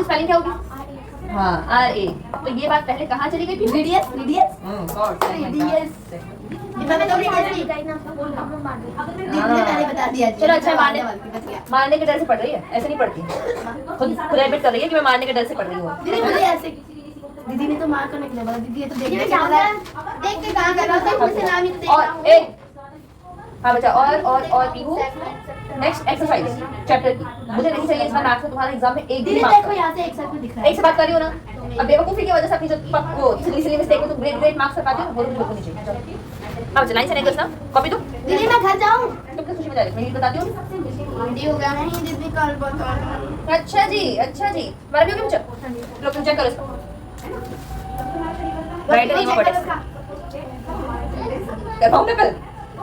Spelling क्या होगी? हाँ RA। तो ये बात पहले कहाँ चली गई थी? रीडियस रीडियस बता दिया। चलो अच्छा, मारने के डर से पढ़ रही है, ऐसे नहीं पढ़ती, खुद एडमिट कर रही है कि मैं मारने के डर से पढ़ रही हूँ। दीदी मुझे ऐसे दीदी ने तो मार करने के लिए बोला। दीदी ये तो देख के कहाँ कर रहा था, मुझसे नाम ही तो देख रहा हूँ। हाँ बच्चा, और पीहू नेक्स्ट एक्सरसाइज चैप्टर की मुझे नहीं चाहिए इस बार मैथ्स में तुम्हारे एग्जाम में एक भी दीदी मार्क्स। देखो यहाँ से एक सर्कल दिख रहा है। एक से बात कर रही हो ना, अब बेवकूफी की वजह से अपनी जो वो सिली मिस्टेक में तुम ग्रेट मार्क्स कर पाते हो, वो बिल्कुल नहीं चाहिए। हाँ बच्चा, लाइन से नहीं करना, कॉपी दो। दीदी मैं घर जाऊँ? तुम किस खुशी में जा रही हो? मैं बताती हूँ। वीडियो हो गया नहीं दीदी, कल बता। अच्छा जी, अच्छा जी, बारह भी हो गया बच्चा? लो तुम चेक करो इसको। राइट नहीं वर्टेक्स क्या कहूँ मैं कल?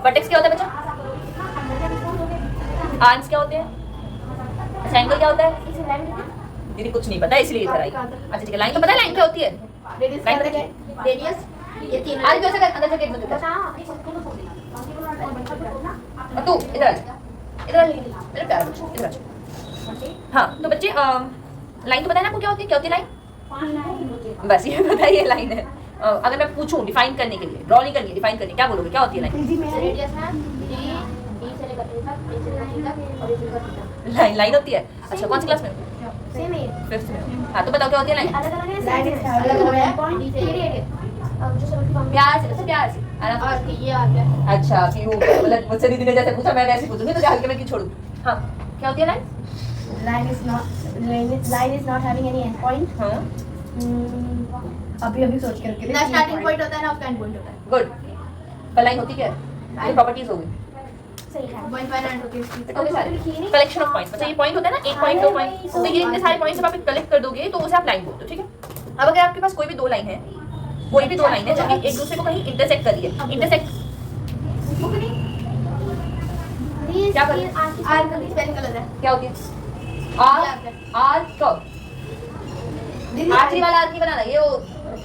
वर्टेक्स क्या होता है बच्चा? आर्म्स क्या होते हैं? एंगल क्या होता है? दीदी कुछ नहीं पता इसलिए इधर आई। अच्छा ठीक है, लाइन तो पता है लाइन क्या होती है? रेडियस ये तीन आज भी हो सकता है, अंदर से गेट में देता है। और तू इधर आ जा, इधर आ जा, मेरा प्यारा बच्चा इधर आ जा। हाँ तो बच्चे लाइन तो पता है ना आपको क्या होती है? क्या होती है लाइन? बस ये पता है, ये लाइन है। अगर मैं पूछूं डिफाइन करने के लिए, ड्रॉ नहीं करनी है, डिफाइन करनी, क्या बोलोगे क्या होती है लाइन? लाइन होती है। अच्छा कौन सी क्लास में? फिफ्थ में। हाँ तो बताओ क्या होती है लाइन? प्यार से, प्यार से अच्छा पीहू, मतलब मुझसे दीदी ने जैसे पूछा मैं वैसे पूछूंगी, तो हल्के में क्यों छोड़ू। हाँ क्या होती है line? line is not having any end point. हाँ अभी सोच के रखे। ना स्टार्टिंग पॉइंट होता है ना उसका एंड पॉइंट होता है। गुड। लाइन होती क्या है? ये प्रॉपर्टीज हो गई। सही है। 1.5 होती है। Collection of points. अच्छा ये पॉइंट होता है ना, एक पॉइंट दो पॉइंट, तो ये इतने सारे पॉइंट्स जब आप कलेक्ट कर दोगे तो उसे आप लाइन बोलते हो, ठीक है। अब अगर आपके पास कोई भी दो लाइन है, कोई भी दो लाइन है जो कि एक दूसरे को कहीं इंटरसेक्ट कर रही है, इंटरसेक्ट क्या कर रही है? आर का स्पेलिंग गलत है। क्या होती है? आर कब? आखिरी वाला आर नहीं बनाना, ये वो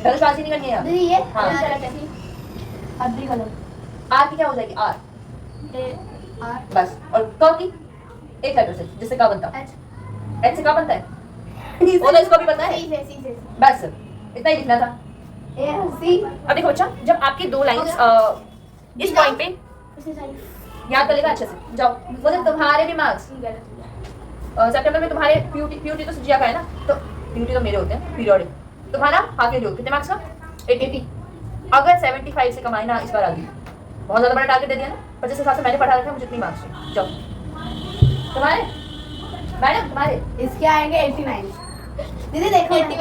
धनुषबाजी नहीं करनी है। दीदी ये हाँ। आर गलत। आर की क्या हो जाएगी? आर बस। और क की एक लेटर से, जिससे का बनता है? एच से का बनता है? वो तो इसको भी पता है। बस इतना ही लिखना था। अब देखो बच्चा, जब आपकी दो लाइंस इस पॉइंट पे याद कर लेगा अच्छे से, जाओ मुझे तुम्हारे भी मार्क्स सितंबर में तुम्हारे पीयूटी तो जिया का है ना, तो पीयूटी तो मेरे होते हैं पीरियोडिक, तुम्हारा हाफ ईयरली कितने मार्क्स का? 80। अगर 75 से कमाई ना इस बार आ गई, बहुत ज्यादा बड़ा टारगेट दे दिया ना, 50 के साथ से मैंने पढ़ा रखा है, मुझे इतनी मार्क्स जाओ। तुम्हारे मैडम तुम्हारे इसके आएंगे 89। दीदी देखो 80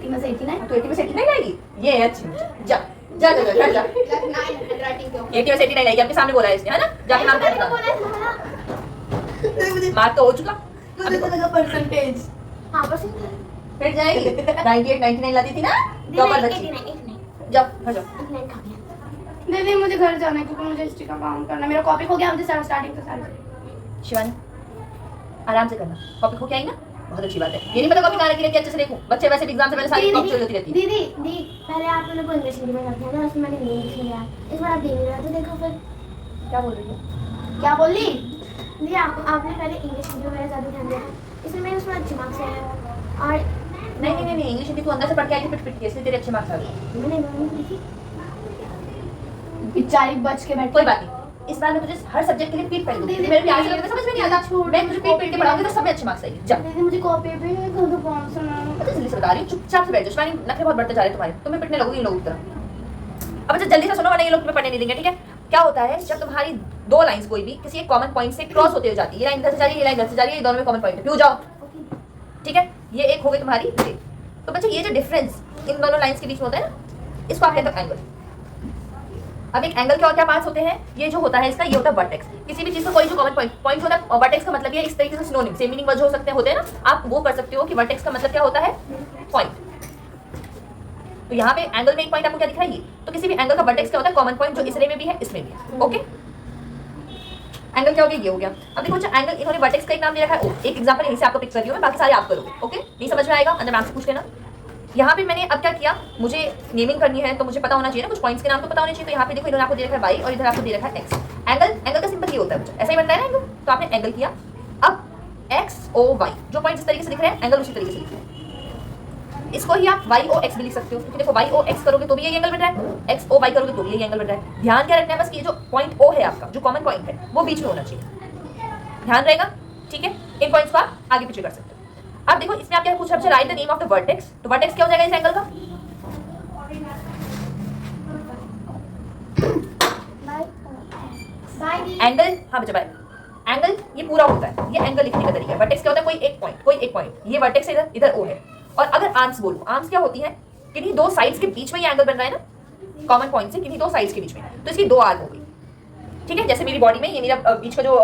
में से 89 तो 80 में से 89 आएगी, ये है अच्छी। जा जा जा जा जा 80 में से 89 आएगी, आपके सामने बोला है इसने, है ना? जाके नाम लिखा, मार्क तो हो चुका। मुझे तो लगा परसेंटेज। हां परसेंटेज फिर जाएगी 98 99 लाती थी ना, टॉपर बच्ची। जाओ घर जाओ। दीदी मुझे घर जाना है क्योंकि मुझे हिस्ट्री का काम करना है, मेरा कॉपी खो गया, मुझे स्टार्टिंग से सारी। शिवानी आराम से करना, कॉपी खो के आई ना, बहुत अच्छी बात है। ये नहीं पता कॉपी कहाँ रखी रहती है, अच्छे से देखो, बच्चे वैसे भी एग्जाम से पहले सारी कॉपी चोरी होती रहती है। दीदी पहले आप लोगों को इंग्लिश मीडियम में रखा था ना, उसमें मैंने इंग्लिश लिया, इस बार आप दे नहीं रहे तो देखो फिर क्या बोल रही है? क्या बोल रही दीदी? आपने पहले इंग्लिश मीडियम में ज़्यादा ध्यान दिया, इसमें मेरे उसमें अच्छे मार्क्स आए और नहीं इंग्लिश हिंदी तू अंदर से पढ़ के आई थी, पिट के, इसलिए तेरे अच्छे मार्क्स आ गए। मैंने दोनों की थी बेचारी बच के बैठ। कोई बात नहीं, इस बार मैं तुझे हर सब्जेक्ट के लिए पीट पढ़ दूंगी, मेरे प्यार से लगता समझ में नहीं आता, मैं तुझे पीट के पढ़ाऊंगी तो सब में अच्छे मार्क्स आएंगे। जा दीदी मुझे कॉपी भी कर दो, कौन सा नाम? पता जल्दी से बता रही हूँ, चुपचाप से बैठ जाओ। शिवानी नखरे बहुत बढ़ते जा रहे हैं तुम्हारे, तुम्हें पिटने लगोगी इन लोगों की तरह। अब अच्छा जल्दी से सुनो, वरना ये लोग तुम्हें पढ़ने नहीं देंगे, ठीक है? क्या होता है जब तुम्हारी दो लाइंस कोई भी किसी एक कॉमन पॉइंट से क्रॉस होते हो जाती है, ये लाइन इधर से जा रही है, ये लाइन इधर से जा रही है, ये दोनों में कॉमन पॉइंट है, क्यों जाओ, ठीक है? ये एक हो गई तुम्हारी ये। तो बच्चे ये जो डिफरेंस इन दोनों लाइंस के बीच में होता है ना, इसको आप कहते हो एंगल। अब एक एंगल के और क्या पार्ट्स होते हैं? ये जो होता है इसका, ये होता है वर्टेक्स। किसी भी चीज का कोई जो कॉमन पॉइंट होता है, वर्टेक्स का मतलब ये इस तरीके से सिनोनिम सेम मीनिंग वर्ड हो सकते हैं, होते हैं ना, आप वो कर सकते हो कि वर्टेक्स का मतलब क्या होता है? पॉइंट। तो यहाँ पे एंगल में एक पॉइंट आपको क्या दिख रहा है ये, तो किसी भी एंगल का वर्टेक्स क्या होता है? कॉमन पॉइंट, जो इस रे में भी है इसमें भी है। ओके, एंगल क्या हो गया? ये हो गया। अब देखो जो एंगल इन्होंने वर्टेक्स का एक नाम दे रखा है, एक एग्जांपल यहीं से आपको पिक कर रही हूं मैं, बाकी सारे आप करोगे। ओके, नहीं समझ में आएगा अंदर मैम से पूछ लेना। यहाँ पे मैंने अब क्या किया, मुझे नेमिंग करनी है तो मुझे पता होना चाहिए ना, कुछ पॉइंट्स के नाम तो पता होने चाहिए। तो यहाँ पे देखो इन्होंने आपको दे रखा है वाई और इधर आपको दे रखा है एक्स। एंगल का सिंपल ये होता है, ऐसा ही बनता है ना एंगल। तो आपने एंगल किया, अब एक्स ओ वाई, जो पॉइंट इस तरीके से दिख रहे हैं एंगल उसी तरीके से दिख रहे हैं। इसको ही आप वाई ओ एक्स भी लिख सकते हो, क्योंकि देखो वाई ओ एक्स करोगे तो भी यही एंगल बन रहा है, एक्स ओ वाई करोगे तो भी यही एंगल बन रहा है। ध्यान क्या रखना है बस कि ये जो पॉइंट ओ है आपका, जो कॉमन पॉइंट है वो बीच में होना चाहिए, ध्यान रहेगा, ठीक है। इन पॉइंट्स को आप आगे पीछे कर सकते हो। अब देखो इसमें आप क्या पूछ रहे हैं, right the name of the vertex, तो वर्टेक्स क्या हो जाएगा इस एंगल का? एंगल, हाँ बच्चा बाय, एंगल ये पूरा होता है, ये एंगल लिखने का तरीका है। वर्टेक्स क्या होता है? कोई एक पॉइंट, ये वर्टेक्स इधर इधर ओ है। और अगर आर्म्स बोलो, आर्म्स क्या होती है? किन्हीं दो साइड्स के बीच में ये एंगल बन रहा है ना, कॉमन पॉइंट से किन्हीं दो साइड्स के बीच में, तो इसकी दो आर्म हो गई, ठीक है। जैसे मेरी बॉडी में ये मेरा बीच का जो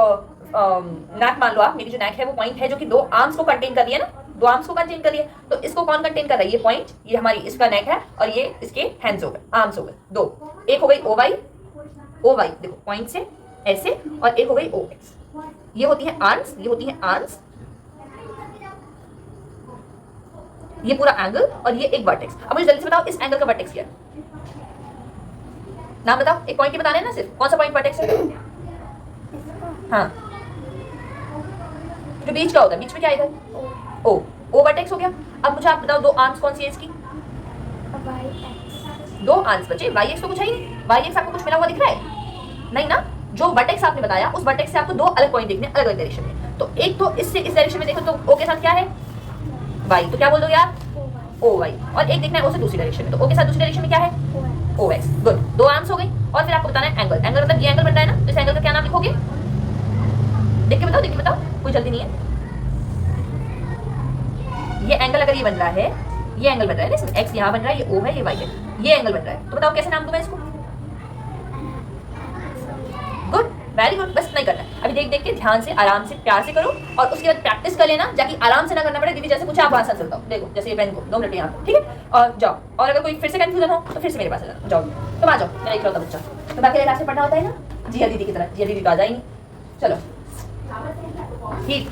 नेक मान लो आप, मेरी जो नेक है वो पॉइंट है जो कि दो आर्म्स को कंटेन कर रही है ना, दो आर्म्स को कंटेन कर रही है, तो इसको कौन कंटेन कर रहा है? ये पॉइंट, ये हमारी इसका नेक है, और ये इसके हैंड्स हो गए, आर्म्स हो गए दो। एक हो गई ओ वाई, देखो पॉइंट से ऐसे, और एक हो गई ओ एक्स, ये होती है आर्म्स, ये होती है आर्म्स, ये पूरा एंगल, और ये एक वर्टेक्स। अब मुझे जल्दी से बताओ इस एंगल का वर्टेक्स क्या है? नाम बताओ, एक पॉइंट ही बताना है ना सिर्फ, कौन सा पॉइंट वर्टेक्स है? हाँ, जो बीच का होता है, बीच में क्या है इधर? ओ वर्टेक्स हो गया। अब मुझे आप बताओ दो आर्म्स कौन सी है इसकी? दो आर्म्स बचे, वाई एक्स तो कुछ है ही नहीं, वाई एक्स आपको कुछ मिला हुआ दिख रहा है? नहीं ना, जो वर्टेक्स आपने बताया उस वर्टेक्स से आपको दो अलग पॉइंट देखने, अलग अलग डायरेक्शन में। तो एक तो इससे इस डायरेक्शन में देखो तो ओ के साथ क्या है? वाई, तो क्या बोल दो यार? O Y. और एक देखना है ओ से दूसरी डायरेक्शन में, तो ओ के साथ दूसरी डायरेक्शन में क्या है? ओ एक्स। गुड, दो आर्म्स हो गई। और फिर आपको बताना है एंगल, एंगल मतलब ये एंगल बन रहा है ना, तो इस एंगल का क्या नाम लिखोगे? देख के बताओ, कोई जल्दी नहीं है। ये एंगल अगर ये बन रहा है, ये एंगल बन रहा है ना, इसमें एक्स यहाँ बन रहा है, ये ओ है, ये वाई है, ये एंगल बन रहा है, तो बताओ कैसे नाम दूं मैं इसको? गुड, वेरी गुड, बस नहीं करना है। अभी देख देख के ध्यान से, आराम से, प्यार से करो, और उसके बाद प्रैक्टिस कर लेना, जाके आराम से ना करना पड़े। दीदी जैसे पूछे आप आंसर चलता हूँ, देखो जैसे ये पेन को 2 मिनट यहाँ पे, ठीक है, और जाओ। और अगर कोई फिर से कंफ्यूजन हो तो फिर से मेरे पास आ जाओ, जाओ तुम आ जाओ, मेरा इकलौता बच्चा। तो बाकी क्लास में पढ़ना होता है ना, जिया दीदी की तरह, जिया दीदी तो आ जाएंगी। चलो ठीक, क्या